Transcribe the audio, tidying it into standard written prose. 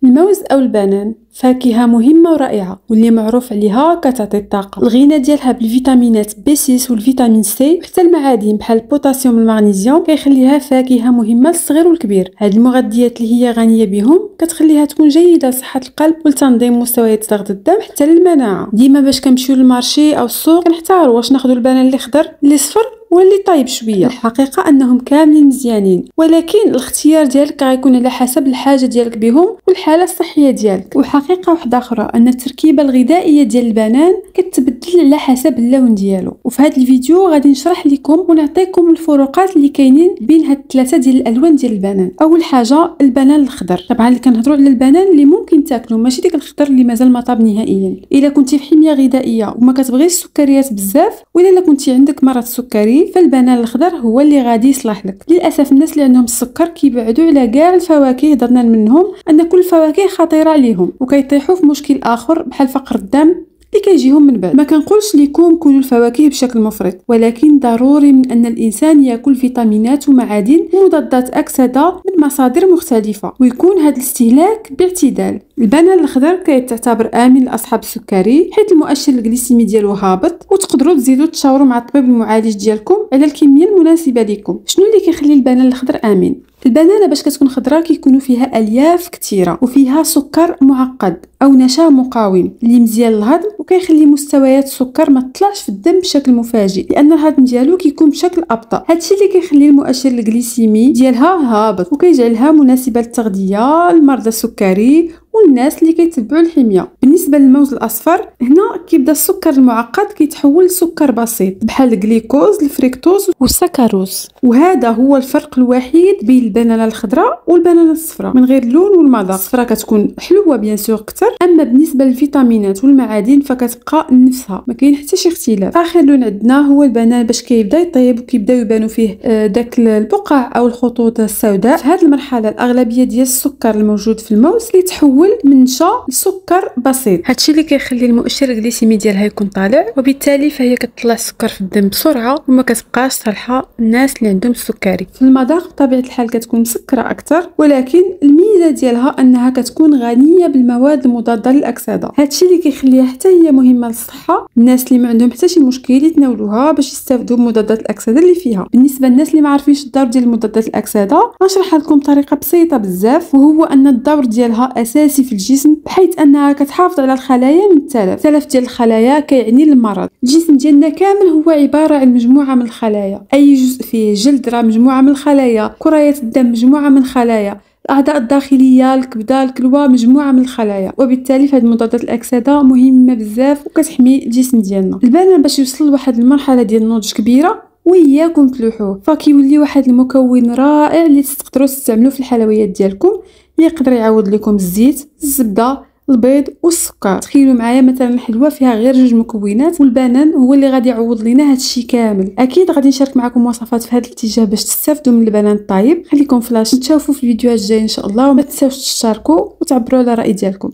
الموز أو البنان فاكهة مهمة ورائعة واللي معروف عليها كتعطي الطاقة. الغنى ديالها بالفيتامينات B6 والفيتامين سي وحتى المعادن بحال البوتاسيوم والمغنيسيوم كيخليها فاكهة مهمة للصغير والكبير. هاد المغذيات اللي هي غنية بهم كتخليها تكون جيدة لصحة القلب ولتنظيم مستويات ضغط الدم حتى للمناعة. ديما باش كنمشيو للمارشي أو السوق كنحتاروا واش ناخدو البنان اللي خضر اللي صفر واللي طيب شويه. الحقيقه انهم كاملين مزيانين، ولكن الاختيار ديالك غيكون على حسب الحاجه ديالك بهم والحاله الصحيه ديالك. وحقيقه واحده اخرى ان التركيبه الغذائيه ديال البنان كتبدل على حسب اللون ديالو. وفي هذا الفيديو غادي نشرح لكم ونعطيكم الفروقات اللي كاينين بين هاد الثلاثه ديال الالوان ديال البنان. اول حاجه البنان الخضر، طبعا اللي كنهضروا على البنان اللي ممكن تاكلوا ماشي ديك الخضر اللي مازال ما طاب نهائيا. الا كنتي في حميه غذائيه وما كتبغيش السكريات بزاف، ولا الا كنتي عندك مرض السكري فالبنان الخضر هو اللي غادي يصلح لك. للاسف الناس اللي عندهم السكر كيبعدوا على كاع الفواكه، درنا منهم ان كل الفواكه خطيره عليهم وكيطيحوا في مشكل اخر بحال فقر الدم اللي كيجيهم من بعد. ما كنقولش لكم كلوا الفواكه بشكل مفرط، ولكن ضروري من ان الانسان ياكل فيتامينات ومعادن ومضادات اكسده من مصادر مختلفه، ويكون هذا الاستهلاك باعتدال. البنان الخضر كيعتبر امن لاصحاب السكري حيث المؤشر الجليسيمي ديالو هابط، وتقدروا تزيدوا تشاوروا مع الطبيب المعالج ديالكم على الكميه المناسبه لكم. شنو اللي كيخلي البنان الخضر امن؟ البنانه باش كتكون خضراء كيكونوا فيها الياف كثيره وفيها سكر معقد او نشا مقاوم اللي مزيان للهضم وكيخلي مستويات السكر ما تطلعش في الدم بشكل مفاجئ لان الهضم ديالو كيكون بشكل ابطا. هادشي اللي كيخلي المؤشر الجليسيمي ديالها هابط وكيجعلها مناسبه للتغذيه لمرضى السكري والناس اللي كيتبعوا الحميه. بالنسبه للموز الاصفر هنا كيبدا السكر المعقد كيتحول لسكر بسيط بحال الجليكوز الفريكتوز والسكروز، وهذا هو الفرق الوحيد بين البنانه الخضراء والبنانه الصفراء من غير اللون والمذاق. الصفراء كتكون حلوه بيان سور اكثر، اما بالنسبه للفيتامينات والمعادن فكتبقى نفسها، ما كاين حتى شي اختلاف. اخر لون عندنا هو البنان باش كيبدا يطيب وكيبداو يبانوا فيه داك البقع او الخطوط السوداء. في هذه المرحله الاغلبيه ديال السكر الموجود في الموز كيتحول من نشا لسكر بسيط، هادشي اللي كيخلي المؤشر الجليسيمي ديالها يكون طالع، وبالتالي فهي كتطلع السكر في الدم بسرعه وما كتبقاش صالحه الناس اللي عندهم السكري. في المذاق بطبيعه الحال كتكون مسكره اكثر، ولكن الميزه ديالها انها كتكون غنيه بالمواد المضاده للاكسده، هادشي اللي كيخليها حتى هي مهمه للصحه. الناس اللي ما عندهم حتى شي مشكل يتناولوها باش يستافدوا مضادات الاكسده اللي فيها. بالنسبه للناس اللي ما عارفينش الدور ديال مضادات الاكسده غنشرح لكم بطريقه بسيطه بزاف، وهو ان الدور ديالها اساسي في الجسم بحيث انها كتحافظ على الخلايا من التلف ديال الخلايا كيعني المرض. الجسم ديالنا كامل هو عباره عن مجموعه من الخلايا، اي جزء فيه جلد راه مجموعه من الخلايا، كريات الدم مجموعه من الخلايا، الاعضاء الداخليه الكبده الكلوه مجموعه من الخلايا، وبالتالي فهاد مضادات الاكسده مهمه بزاف وكتحمي الجسم ديالنا. البنان باش يوصل لواحد المرحله ديال النضج كبيره وياكم تلوحوه فكيولي واحد المكون رائع اللي تقدروا تستعملوه في الحلويات ديالكم، يقدر يعوض لكم الزيت الزبده البيض والسكر. تخيلوا معايا مثلا الحلوه فيها غير جوج مكونات والبنان هو اللي غادي يعوض لنا هادشي كامل. اكيد غادي نشارك معكم وصفات في هذا الاتجاه باش تستافدوا من البنان الطايب. خليكم فلاش نتشوفوا في الفيديوهات الجايه ان شاء الله، وما تنساوش تشتركوا وتعبروا على الراي ديالكم.